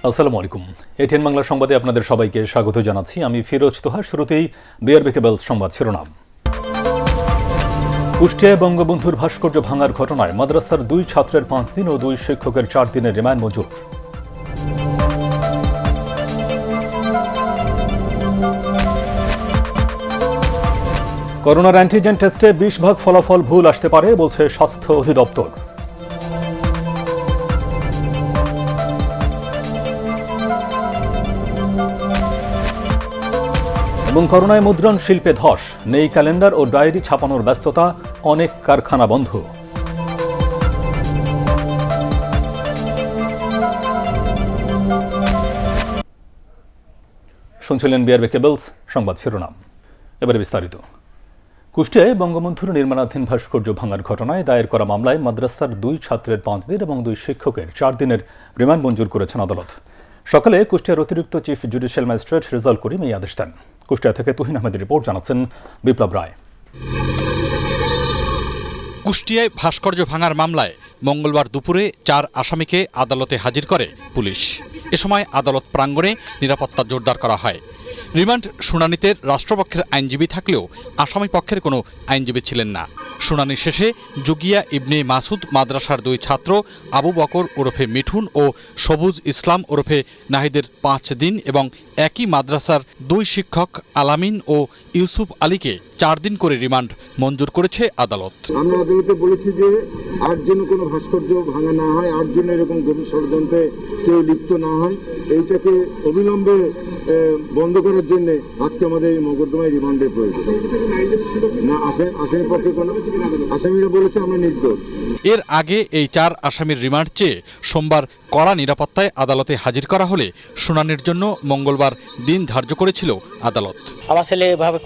আসসালামু আলাইকুম। এটিএন বাংলা সংবাদে আপনাদের সবাইকে স্বাগত জানাচ্ছি। আমি ফিরোজ তোহা। শুরুতেই বিআরবি কেবল সংবাদ শিরোনাম। কুষ্টিয়ায় বঙ্গবন্ধুর ভাস্কর্য ভাঙার ঘটনায় মাদ্রাসার 2 ছাত্রের 5 দিন ও 2 শিক্ষকের 4 দিনের রিমান্ড মঞ্জুর। করোনার অ্যান্টিজেন টেস্টে 20% ফলাফল ভুল আসতে পারে বলছে স্বাস্থ্য অধিদপ্তর। এবং করোনায় মুদ্রণ শিল্পে ধস, নেই ক্যালেন্ডার ও ডায়েরি ছাপানোর ব্যস্ততা, অনেক কারখানা বন্ধ। শুনছিলেন বিআরবি কেবলস সংবাদ শিরোনাম। এবারে বিস্তারিত। কুষ্টিয়ায় বঙ্গবন্ধুর নির্মাণাধীন ভাস্কর্য ভাঙার ঘটনায় দায়ের করা মামলায় মাদ্রাসার 2 ছাত্রের 5 দিন এবং 2 শিক্ষকের 4 দিনের রিমান্ড মঞ্জুর করেছেন আদালত। সকালে কুষ্টিয়ার অতিরিক্ত chief judicial magistrate Rezaul Karim এই আদেশ দেন। কুষ্টিয়া থেকে তুহিন আহমেদের রিপোর্ট, জানাচ্ছেন বিপ্লব রায়। কুষ্টিয়ায় ভাস্কর্য ভাঙার মামলায় মঙ্গলবার দুপুরে 4 আসামিকে আদালতে হাজির করে পুলিশ। এ সময় আদালত প্রাঙ্গণে নিরাপত্তা জোরদার করা হয়। রিমান্ড শুনানিতে রাষ্ট্রপক্ষের আইনজীবী থাকলেও আসামি পক্ষের কোনো আইনজীবী ছিলেন না। শুনানি শেষে জুগিয়া ইবনে মাসুদ মাদ্রাসার 2 ছাত্র আবু বকর ওরফে মিঠুন ও সবুজ ইসলাম ওরফে নাহিদের 5 দিন এবং একই মাদ্রাসার 2 শিক্ষক আলামিন ও ইউসুফ আলীকে 4 দিন করে রিমান্ড মঞ্জুর করেছে আদালত। আমরা আদালতে বলেছি যে আর যেন কোনো ভাস্কর্য ভাঙা না হয়, আর যেন এরকম গভীর ষড়যন্ত্রে কেউ লিপ্ত না হয়, এইটাকে অবিলম্বে বন্ধ করার জন্য আজকে আমাদের এই মোকদ্দমায় রিমান্ডের প্রয়োজন। না আসামি পক্ষে কোনো আসামিরা বলেছে আমরা নির্দোষ। এর আগে এই 4 আসামির রিমান্ড চেয়ে সোমবার কড়া নিরাপত্তায় আদালতে হাজির করা হলে শুনানির জন্য মঙ্গলবার দিন ধার্য করেছিল আদালত। আমার ছেলে এভাবে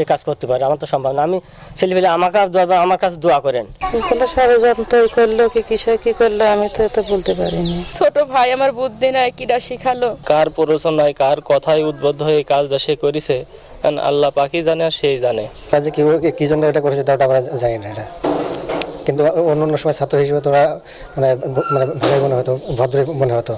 এই কাজ করতে পারে, আমার তো সম্ভব না। আমি ছেলে পেলে আমার কাছে দোয়া করেন। ষড়যন্ত্র করলো কি কিসে কি করলো আমি তো এটা বলতে পারিনি। ছোট ভাই আমার বুদ্ধি নাই, কিরা শিখালো, কার প্ররোচনায় কার কথায় উদ্বুদ্ধ হয়ে কাজটা সে করেছে আল্লাহ পাকই জানে আর সেই জানে। কাজে কি জন্য এটা করেছে তাও আমরা জানি না এটা, কিন্তু অন্য সময় ছাত্র হিসেবে তোরা ভালোই মনে হতো, ভদ্র মনে হতো।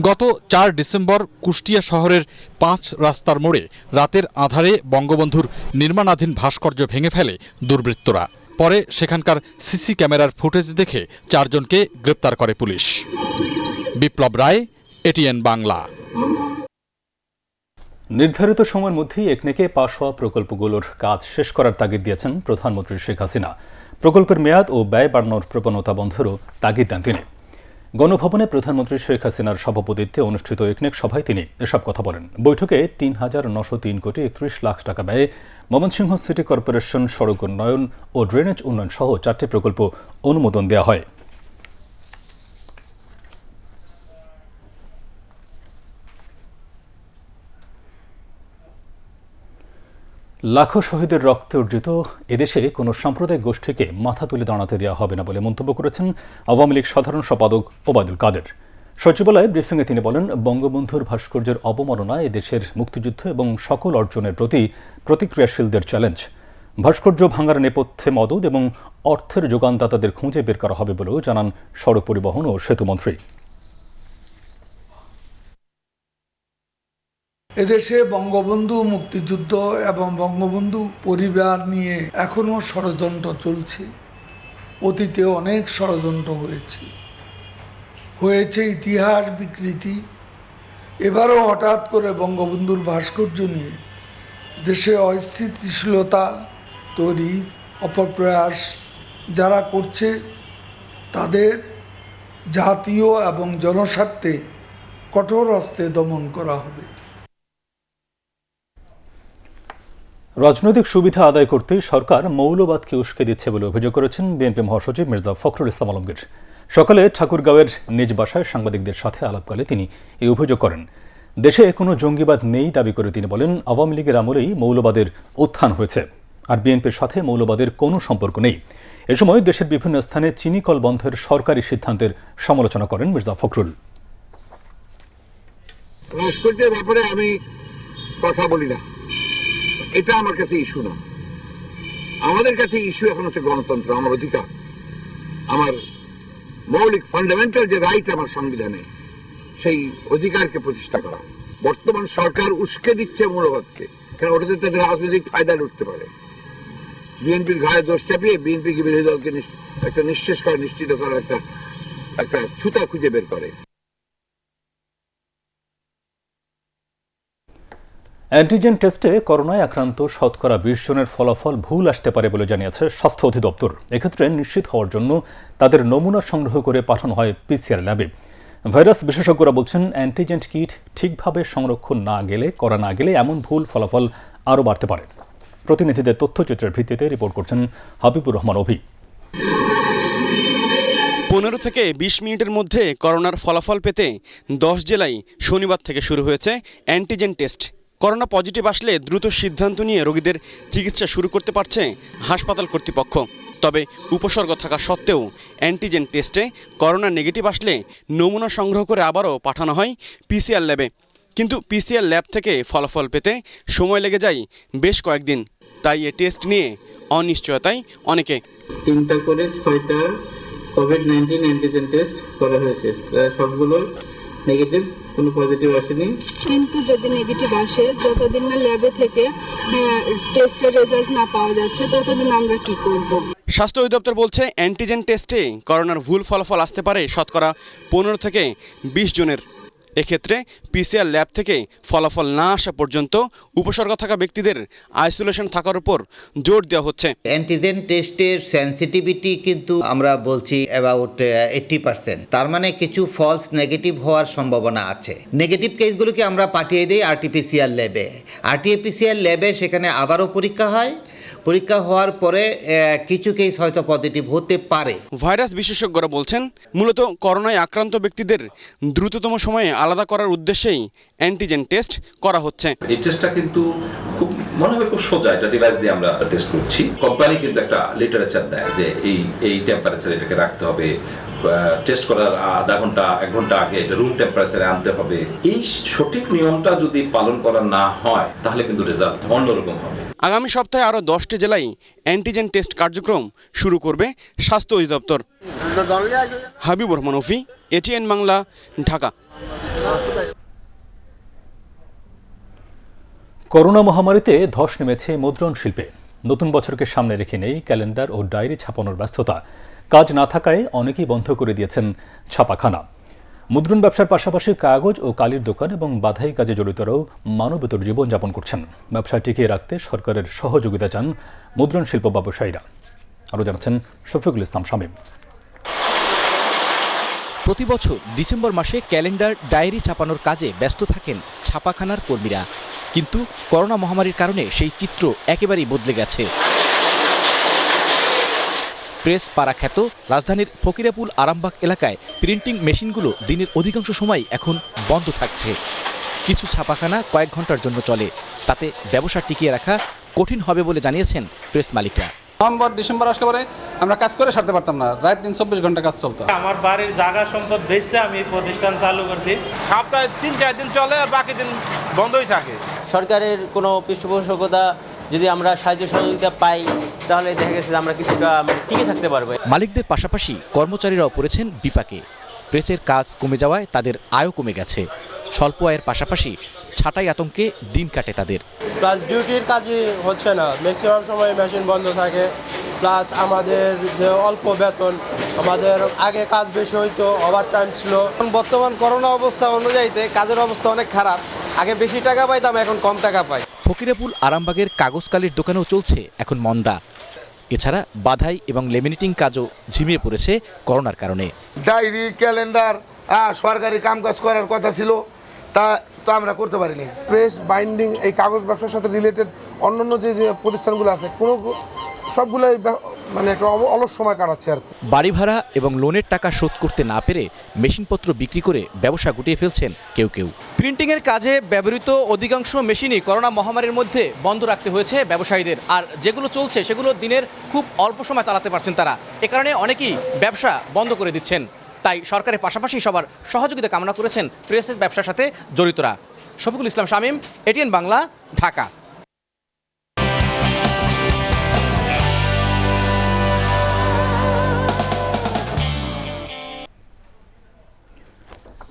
গত 4 ডিসেম্বর কুষ্টিয়া শহরের 5 রাস্তার মোড়ে রাতের আঁধারে বঙ্গবন্ধুর নির্মাণাধীন ভাস্কর্য ভেঙে ফেলে দুর্বৃত্তরা। পরে সেখানকার সিসি ক্যামেরার ফুটেজ দেখে 4 জনকে গ্রেপ্তার করে পুলিশ। বিপ্লব রায়, এটিএন বাংলা। নির্ধারিত সময়ের মধ্যেই একনেকে পাশ হওয়া প্রকল্পগুলোর কাজ শেষ করার তাগিদ দিয়েছেন প্রধানমন্ত্রী শেখ হাসিনা। প্রকল্পের মেয়াদ ও ব্যয় বাড়ানোর প্রবণতা বন্ধেরও তাগিদ দেন তিনি। গণভবনে প্রধানমন্ত্রী শেখ হাসিনার সভাপতিত্বে অনুষ্ঠিত একনেক সভায় তিনি এসব কথা বলেন। বৈঠকে 3,903 কোটি 31 লাখ টাকা ব্যয়ে ময়মনসিংহ সিটি কর্পোরেশন সড়ক উন্নয়ন ও ড্রেনেজ উন্নয়ন সহ 4টি প্রকল্প অনুমোদন দেওয়া হয়। লাখো শহীদের রক্তে অর্জিত এদেশে কোনো সাম্প্রদায়িক গোষ্ঠীকে মাথা তুলে দাঁড়াতে দেওয়া হবে না বলে মন্তব্য করেছেন আওয়ামী লীগ সাধারণ সম্পাদক ওবায়দুল কাদের। সচিবালয়ে ব্রিফিংয়ে তিনি বলেন, বঙ্গবন্ধুর ভাস্কর্যের অবমাননা এদেশের মুক্তিযুদ্ধ এবং সকল অর্জনের প্রতি প্রতিক্রিয়াশীলদের চ্যালেঞ্জ। ভাস্কর্য ভাঙার নেপথ্যে মদদ এবং অর্থের যোগানদাতাদের খুঁজে বের করা হবে বলেও জানান সড়ক পরিবহন ও সেতুমন্ত্রী। এদেশে বঙ্গবন্ধু মুক্তিযুদ্ধ এবং বঙ্গবন্ধু পরিবার নিয়ে এখনো ষড়যন্ত্র চলছে। অতীতে অনেক ষড়যন্ত্র হয়েছে ইতিহাস বিকৃতি। এবারও হঠাৎ করে বঙ্গবন্ধুর ভাস্কর্য নিয়ে দেশে অস্থিতিশীলতা তৈরি অপপ্রয়াস যারা করছে তাদের জাতীয় এবং জনস্বার্থে কঠোর হস্তে দমন করা হবে। রাজনৈতিক সুবিধা আদায় করতে সরকার মৌলবাদকে উস্কে দিচ্ছে বলে অভিযোগ করেছেন বিএনপি মহাসচিব মির্জা ফখরুল ইসলাম আলমগীর। সকালে ঠাকুরগাঁওয়ের নিজ বাসায় সাংবাদিকদের সাথে আলাপকালে তিনি এই অভিযোগ করেন। দেশে কোনো জঙ্গিবাদ নেই দাবি করে তিনি বলেন, আওয়ামী লীগের আমলেই মৌলবাদের উত্থান হয়েছে, আর বিএনপির সাথে মৌলবাদের কোনো সম্পর্ক নেই। এ সময় দেশের বিভিন্ন স্থানে চিনিকল বন্ধের সরকারি সিদ্ধান্তের সমালোচনা করেন মির্জা ফখরুল। আমি কথা বলি না, এটা আমার কাছে ইস্যু না। আমাদের কাছে ইস্যু এখন হচ্ছে গণতন্ত্র, আমার অধিকার, আমার মৌলিক ফান্ডামেন্টাল যে রাইট আমার সংবিধানে, সেই অধিকারকে প্রতিষ্ঠা করা। বর্তমান সরকার উস্কে দিচ্ছে মৌলবাদকে, কারণ ওটাতে তাদের রাজনৈতিক ফায়দা লুটতে পারে। বিএনপির ঘাড়ে দোষ চাপিয়ে বিএনপিকে বিরোধী দলকে একটা নিঃশেষ করা, নিশ্চিত করার একটা ছুতা খুঁজে বের করে। অ্যান্টিজেন টেস্টে করোনায় আক্রান্ত শতকরা 20 জনের ফলাফল ভুল আসতে পারে বলে জানিয়েছে স্বাস্থ্য অধিদপ্তর। এক্ষেত্রে নিশ্চিত হওয়ার জন্য তাদের নমুনা সংগ্রহ করে পাঠানো হয় পিসিআর ল্যাবে। ভাইরাস বিশেষজ্ঞরা বলছেন, অ্যান্টিজেন কিট ঠিকভাবে সংরক্ষণ করা না গেলে এমন ভুল ফলাফল আরও বাড়তে পারে। প্রতিনিধিদের তথ্যচিত্রের ভিত্তিতে রিপোর্ট করছেন হাবিবুর রহমান অভি। 15 থেকে 20 মিনিটের মধ্যে করোনার ফলাফল পেতে 10 জেলায় শনিবার থেকে শুরু হয়েছে অ্যান্টিজেন টেস্ট। করোনা পজিটিভ আসলে দ্রুত সিদ্ধান্ত নিয়ে রোগীদের চিকিৎসা শুরু করতে পারছে হাসপাতাল কর্তৃপক্ষ। তবে উপসর্গ থাকা সত্ত্বেও অ্যান্টিজেন টেস্টে করোনা নেগেটিভ আসলে নমুনা সংগ্রহ করে আবারও পাঠানো হয় পিসিআর ল্যাবে। কিন্তু পিসিআর ল্যাব থেকে ফলাফল পেতে সময় লেগে যায় বেশ কয়েকদিন। তাই এ টেস্ট নিয়ে অনিশ্চয়তায় অনেকে। 3টা করে 6টা কোভিড-19 অ্যান্টিজেন টেস্ট করা হয়েছে, সবগুলো নেগেটিভ, কোনো পজিটিভ আসেনি। কিন্তু যদি নেগেটিভ আসে, যতদিন না ল্যাবে থেকে টেস্টের রেজাল্ট না পাওয়া যাচ্ছে ততদিন আমরা কি করব? স্বাস্থ্য অধিদপ্তর বলছে, অ্যান্টিজেন টেস্টে করোনার ভুল ফলাফল আসতে পারে শতকরা 15 থেকে 20 জনের। এক্ষেত্রে পিসিআর ল্যাব থেকে ফলাফল না আসা পর্যন্ত উপসর্গ থাকা ব্যক্তিদের আইসোলেশন থাকার উপর জোর দেওয়া হচ্ছে। অ্যান্টিজেন টেস্টের সেন্সিটিভিটি কিন্তু আমরা বলছি অ্যাবাউট 80%। তার মানে কিছু ফলস নেগেটিভ হওয়ার সম্ভাবনা আছে। নেগেটিভ কেসগুলোকে আমরা পাঠিয়ে দিই আরটিপিসিআর ল্যাবে। আরটিপিসিআর ল্যাবে সেখানে আবারও পরীক্ষা হয়। পরীক্ষা হওয়ার পরে কিছু কেস হয়তো পজিটিভ হতে পারে। ভাইরাস বিশেষজ্ঞরা বলছেন, মূলত করোনায় আক্রান্ত ব্যক্তিদের দ্রুততম সময়ে আলাদা করার উদ্দেশ্যেই অ্যান্টিজেন টেস্ট করা হচ্ছে। এই টেস্টটা কিন্তু খুব মনে হয় খুব সোজা, এটা ডিভাইস দিয়ে আমরা টেস্ট করছি। কোম্পানি কিন্তু একটা লিটারেচার দেয় যে এই টেম্পারেচার এটাকে রাখতে হবে, টেস্ট করার আধা ঘন্টা 1 ঘন্টা আগে এটা রুম টেম্পারেচারে আনতে হবে। এই সঠিক নিয়মটা যদি পালন করা না হয় তাহলে কিন্তু রেজাল্ট অন্যরকম হবে। আগামী সপ্তাহে আরও 10টি জেলায় অ্যান্টিজেন টেস্ট কার্যক্রম শুরু করবে স্বাস্থ্য অধিদপ্তর। হাবিবুর রহমান অফি, এটিএন বাংলা, ঢাকা। করোনা মহামারীতে ধস নেমেছে মুদ্রণ শিল্পে। নতুন বছরকে সামনে রেখে নেই ক্যালেন্ডার ও ডায়েরি ছাপানোর ব্যস্ততা। কাজ না থাকায় অনেকেই বন্ধ করে দিয়েছেন ছাপাখানা। মুদ্রণ ব্যবসার পাশাপাশি কাগজ ও কালির দোকান এবং বাধাই কাজে জড়িতরাও মানবেতর জীবনযাপন করছেন। ব্যবসা টিকিয়ে রাখতে সরকারের সহযোগিতা চান মুদ্রণ শিল্প ব্যবসায়ীরা। আরও জানাচ্ছেন শফিকুল ইসলাম শামীম। প্রতি বছর ডিসেম্বর মাসে ক্যালেন্ডার ডায়েরি ছাপানোর কাজে ব্যস্ত থাকেন ছাপাখানার কর্মীরা। কিন্তু করোনা মহামারীর কারণে সেই চিত্র একেবারেই বদলে গেছে। প্রেস পাড়া খ্যাত রাজধানীর ফকিরাপুল আরামবাগ এলাকায় প্রিন্টিং মেশিনগুলো দিনের অধিকাংশ সময় এখন বন্ধ থাকছে। কিছু ছাপাখানা কয়েক ঘন্টার জন্য চলে, তাতে ব্যবসা টিকিয়ে রাখা কঠিন হবে বলে জানিয়েছেন প্রেস মালিকরা। নভেম্বর ডিসেম্বর আসলে পরে আমরা কাজ করে সারতে পারতাম না, রাত দিন 24 ঘন্টা কাজ চলতো। আমার বাড়ির জায়গা সম্পদ বেচে আমি প্রতিষ্ঠান চালু করছি। সপ্তাহে 3-4 দিন চলে আর বাকি দিন বন্ধই থাকে। সরকারের কোনো পৃষ্ঠপোষকতা যদি আমরা সাহায্য সহযোগিতা পাই তাহলে দেখা গেছে আমরা কিছুটা টিকে থাকতে পারবো। মালিকদের পাশাপাশি কর্মচারীরাও পড়েছেন বিপাকে। প্রেসের কাজ কমে যাওয়ায় তাদের আয়ও কমে গেছে। স্বল্প আয়ের পাশাপাশি ছাঁটাই আতঙ্কে দিন কাটে তাদের। প্লাস ডিউটির কাজই হচ্ছে না, ম্যাক্সিমাম সময় মেশিন বন্ধ থাকে। প্লাস আমাদের যে অল্প বেতন, আমাদের আগে কাজ বেশি হইতো, ওভার টাইম ছিল। বর্তমান করোনা অবস্থা অনুযায়ীতে কাজের অবস্থা অনেক খারাপ। আগে বেশি টাকা পাইতাম, এখন কম টাকা পাই। ফকিরাপুল আরামবাগের কাগজ কালির দোকানেও চলছে এখন মন্দা। এছাড়া বাধাই এবং লেমিনেটিং কাজও ঝিমিয়ে পড়েছে করোনার কারণে। ডায়েরি ক্যালেন্ডার সরকারি কামকাজ করার কথা ছিল, তা তো আমরা করতে পারিনি। প্রেস বাইন্ডিং এই কাগজ ব্যবসার সাথে রিলেটেড অন্যান্য যে প্রতিষ্ঠানগুলো আছে কোনো সবগুলোই মানে একটা অলস সময় কাটাচ্ছে আর কি। বাড়ি ভাড়া এবং লোনের টাকা শোধ করতে না পেরে মেশিনপত্র বিক্রি করে ব্যবসা গুটিয়ে ফেলছেন কেউ কেউ। প্রিন্টিংয়ের কাজে ব্যবহৃত অধিকাংশ মেশিনই করোনা মহামারীর মধ্যে বন্ধ রাখতে হয়েছে ব্যবসায়ীদের। আর যেগুলো চলছে সেগুলো দিনের খুব অল্প সময় চালাতে পারছেন তারা। এ কারণে অনেকেই ব্যবসা বন্ধ করে দিচ্ছেন। তাই সরকারের পাশাপাশি সবার সহযোগিতা কামনা করেছেন প্রেসের ব্যবসার সাথে জড়িতরা। Shafiqul Islam Shamim, ATN Bangla, Dhaka.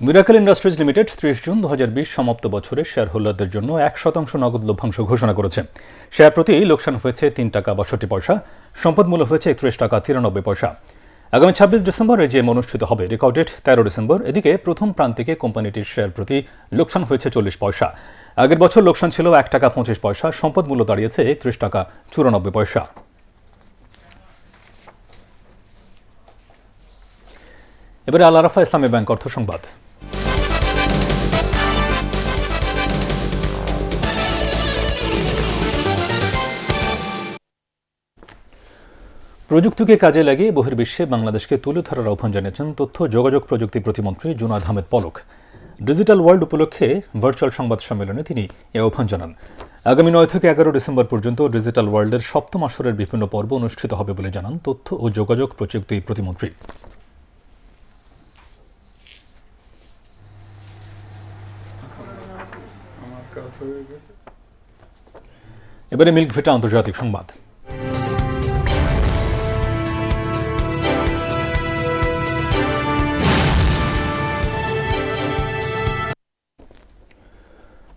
Miracle industries limited 30 June 2020 সমাপ্ত বছরে শেয়ার হোল্ডারদের জন্য 1% নগদ লভ্যাংশ ঘোষণা করেছে। শেয়ার প্রতি লোকসান হয়েছে 3 টাকা 62 পয়সা, সম্পদ মূল্য হয়েছে 31 টাকা 93 পয়সা। আগামী 26 ডিসেম্বর এজিএম অনুষ্ঠিত হবে, রেকর্ড ডেট 13 ডিসেম্বর। এদিকে প্রথম প্রান্তিকে কোম্পানিটির শেয়ার প্রতি লোকসান হয়েছে 40 পয়সা। আগের বছর লোকসান ছিল 1 টাকা 25 পয়সা, সম্পদ মূল্য দাঁড়িয়েছে 31 টাকা 94 পয়সা। এবারে আল আরাফা ইসলামী ব্যাংক অর্থ সংবাদ। প্রযুক্তিকে কাজে লাগিয়ে বহির্বিশ্বে বাংলাদেশকে তুলে ধরার আহ্বান জানিয়েছেন তথ্য যোগাযোগ প্রযুক্তি প্রতিমন্ত্রী জুনায়েদ আহমেদ পলক। ডিজিটাল ওয়ার্ল্ড উপলক্ষে ভার্চুয়াল সংবাদ সম্মেলনে তিনি এ আহ্বান জানান। আগামী 9 থেকে 11 ডিসেম্বর পর্যন্ত ডিজিটাল ওয়ার্ল্ডের 7ম আসরের বিভিন্ন পর্ব অনুষ্ঠিত হবে বলে জানান তথ্য ও যোগাযোগ প্রযুক্তি প্রতিমন্ত্রী। এবারে মিল্কভিটা আন্তর্জাতিক সংবাদ।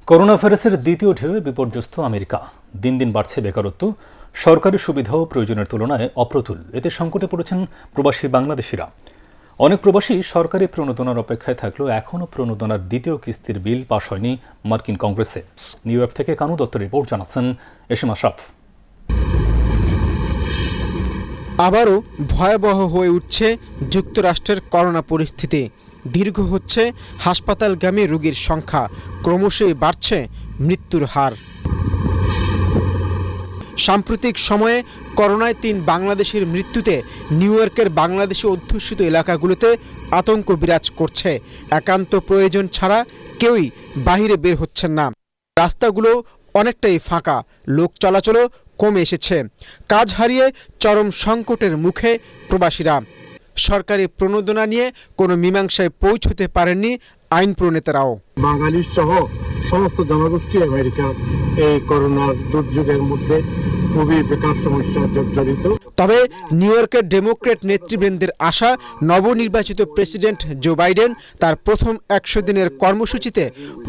করোনা ভাইরাসের দ্বিতীয় ঢেউয়ে বিপর্যস্ত আমেরিকা। দিন দিন বাড়ছে বেকারত্ব, সরকারি সুবিধাও প্রয়োজনের তুলনায় অপ্রতুল। এতে সংকটে পড়েছেন প্রবাসী বাংলাদেশিরা। অনেক প্রবাসী সরকারি প্রণোদনার অপেক্ষায় থাকলেও এখনও প্রণোদনার দ্বিতীয় কিস্তির বিল পাশ হয়নি মার্কিন কংগ্রেসে। নিউ ইয়র্ক থেকে কানু দত্ত রিপোর্ট, জানাচ্ছেন এসএম আশরাফ। আবারও ভয়াবহ হয়ে উঠছে যুক্তরাষ্ট্রের করোনা পরিস্থিতি। দীর্ঘ হচ্ছে হাসপাতালগামী রোগীর সংখ্যা, ক্রমশই বাড়ছে মৃত্যুর হার। সাম্প্রতিক সময়ে করোনায় 3 বাংলাদেশের মৃত্যুতে নিউ ইয়র্কের বাংলাদেশি অধ্যুষিত এলাকাগুলোতে আতঙ্ক বিরাজ করছে। একান্ত প্রয়োজন ছাড়া কেউই বাইরে বের হচ্ছেন না। রাস্তাগুলো অনেকটাই ফাঁকা, লোক চলাচলও কমে এসেছে। কাজ হারিয়ে চরম সংকটের মুখে প্রবাসীরা। সরকারি প্রণোদনা নিয়ে কোনো মীমাংসায় পৌঁছতে পারেননি আইন প্রণেতারাও। বাঙালি সহ সমস্ত জনগোষ্ঠী আমেরিকা এই করোনার দুর্যোগের মধ্যে খুবই বেকার সমস্যা জর্জরিত। তবে নিউ ইয়র্কের ডেমোক্র্যাট নেতৃবৃন্দের আশা, নবনির্বাচিত প্রেসিডেন্ট জো বাইডেন তার প্রথম 100 দিনের কর্মসূচিতে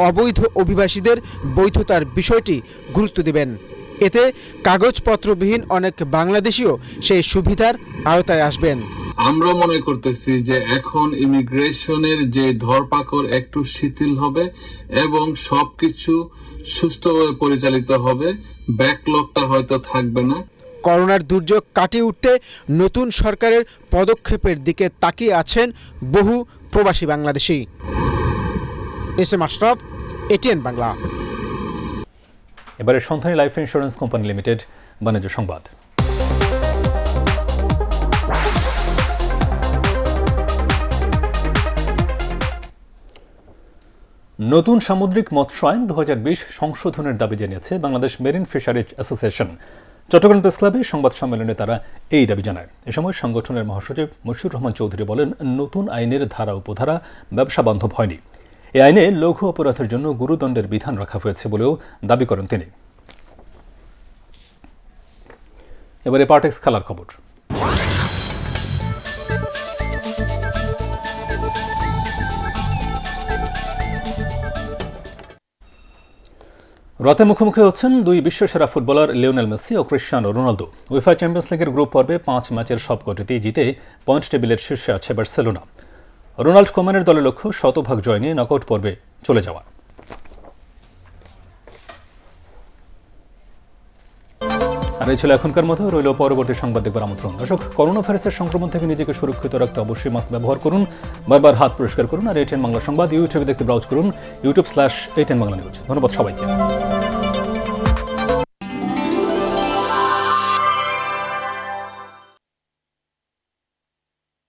অবৈধ অভিবাসীদের বৈধতার বিষয়টি গুরুত্ব দেবেন। এতে কাগজপত্রবিহীন অনেক বাংলাদেশিও সেই সুবিধার আওতায় আসবেন। আমরা মনে করতেছি যে এখন ইমিগ্রেশনের যে ধরপাকড় একটু শিথিল হবে এবং সবকিছু সুষ্ঠুভাবে পরিচালিত হবে, ব্যাকলগটা হয়তো থাকবে না। করোনার দুর্যোগ কাটিয়ে উঠতে নতুন সরকারের পদক্ষেপের দিকে তাকিয়ে আছেন বহু প্রবাসী বাংলাদেশি। SM Ashraf, ATN Bangla. এবারে Sandhani life insurance company limited বাণিজ্য সংবাদ। নতুন সামুদ্রিক মৎস্য আইন 2020 সংশোধনের দাবি জানিয়েছে Bangladesh marine fisheries association. Chittagong press ক্লাবে সংবাদ সম্মেলনে তারা এই দাবি জানায়। এ সময় সংগঠনের মহাসচিব মশিউর রহমান চৌধুরী বলেন, নতুন আইনের ধারা উপধারা ব্যবসা বান্ধব হয়নি। এই আইনে লঘু অপরাধের জন্য গুরুদণ্ডের বিধান রাখা হয়েছে বলেও দাবি করেন তিনি। এবারে পার্টেক্স খেলার খবর। রাতে মুখোমুখি হচ্ছেন 2 বিশ্বসেরা ফুটবলার লিওনেল মেসি ও ক্রিস্টিয়ানো রোনালদো। উয়েফা চ্যাম্পিয়ন্স লিগের গ্রুপ পর্বে 5 ম্যাচের সবকটিতেই জিতে পয়েন্ট টেবিলের শীর্ষে আছে বার্সেলোনা। রোনাল্ড কোম্যানের দলের লক্ষ্য শতভাগ জয় নিয়ে নকআউট পর্বে চলে যাওয়া। আর এই ছিল এখনকার মতো। রইল পরবর্তী সংবাদ দেখবার আমন্ত্রণ। দর্শক, করোনা ভাইরাসের সংক্রমণ থেকে নিজেকে সুরক্ষিত রাখতে অবশ্যই মাস্ক ব্যবহার করুন, বারবার হাত পরিষ্কার করুন। আর এটিএন বাংলা সংবাদ ইউটিউবে দেখতে ব্রাউজ করুন, youtube/ATN বাংলা নিউজ। ধন্যবাদ সবাইকে।